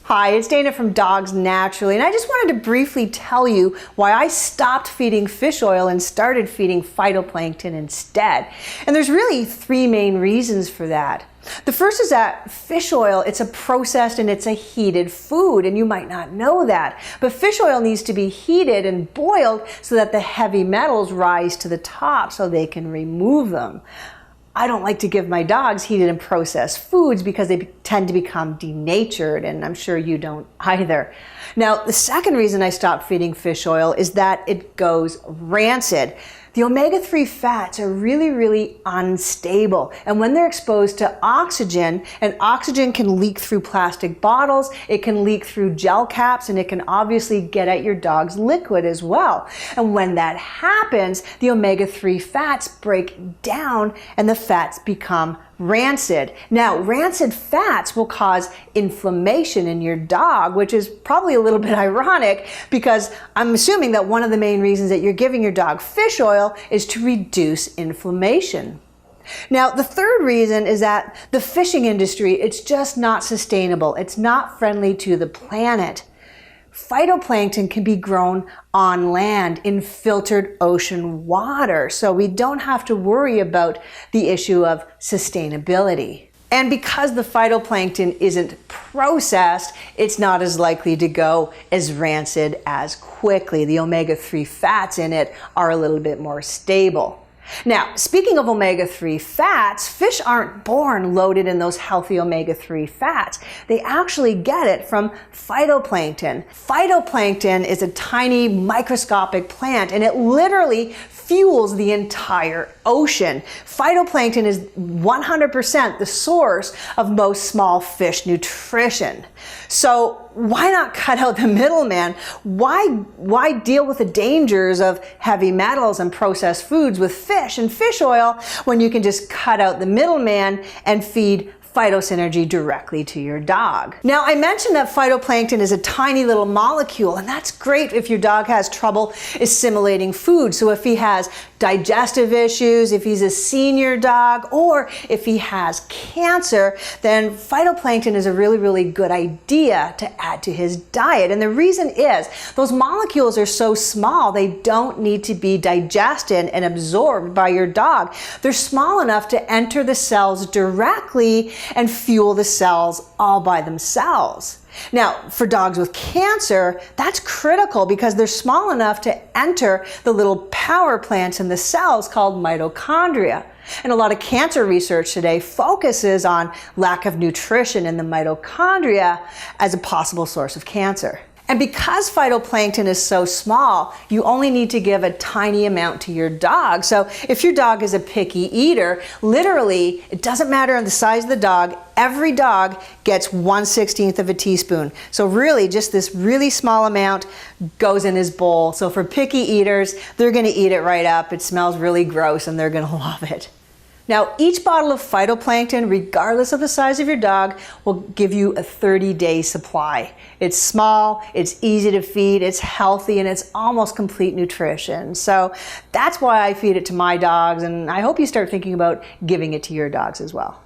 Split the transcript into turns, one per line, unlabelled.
Hi, it's Dana from Dogs Naturally, and I just wanted to briefly tell you why I stopped feeding fish oil and started feeding phytoplankton instead. And there's really three main reasons for that. The first is that fish oil, it's a processed and it's a heated food, and you might not know that. But fish oil needs to be heated and boiled so that the heavy metals rise to the top so they can remove them. I don't like to give my dogs heated and processed foods because they tend to become denatured, and I'm sure you don't either. Now, the second reason I stopped feeding fish oil is that it goes rancid. The omega-3 fats are really unstable, and when they're exposed to oxygen, and oxygen can leak through plastic bottles, it can leak through gel caps, and it can obviously get at your dog's liquid as well. And when that happens, the omega-3 fats break down and the fats become rancid. Now, rancid fats will cause inflammation in your dog, which is probably a little bit ironic because I'm assuming that one of the main reasons that you're giving your dog fish oil is to reduce inflammation. Now, the third reason is that the fishing industry, it's just not sustainable. It's not friendly to the planet. Phytoplankton can be grown on land in filtered ocean water, so we don't have to worry about the issue of sustainability. And because the phytoplankton isn't processed, it's not as likely to go as rancid as quickly. The omega-3 fats in it are a little bit more stable. Now, speaking of omega-3 fats, fish aren't born loaded in those healthy omega-3 fats. They actually get it from phytoplankton. Phytoplankton is a tiny microscopic plant, and it literally fuels the entire ocean. Phytoplankton is 100% the source of most small fish nutrition. So why not cut out the middleman? Why deal with the dangers of heavy metals and processed foods with fish and fish oil when you can just cut out the middleman and feed Phyto Synergy directly to your dog? Now, I mentioned that phytoplankton is a tiny little molecule, and that's great if your dog has trouble assimilating food. So if he has digestive issues, if he's a senior dog, or if he has cancer, then phytoplankton is a really good idea to add to his diet. And the reason is those molecules are so small, they don't need to be digested and absorbed by your dog. They're small enough to enter the cells directly and fuel the cells all by themselves. Now, for dogs with cancer, that's critical because they're small enough to enter the little power plants in the cells called mitochondria. And a lot of cancer research today focuses on lack of nutrition in the mitochondria as a possible source of cancer. And because phytoplankton is so small, you only need to give a tiny amount to your dog. So if your dog is a picky eater, literally, it doesn't matter on the size of the dog, every dog gets 1/16 of a teaspoon. So really, just this really small amount goes in his bowl. So for picky eaters, they're gonna eat it right up. It smells really gross and they're gonna love it. Now, each bottle of phytoplankton, regardless of the size of your dog, will give you a 30-day supply. It's small, it's easy to feed, it's healthy, and it's almost complete nutrition. So that's why I feed it to my dogs, and I hope you start thinking about giving it to your dogs as well.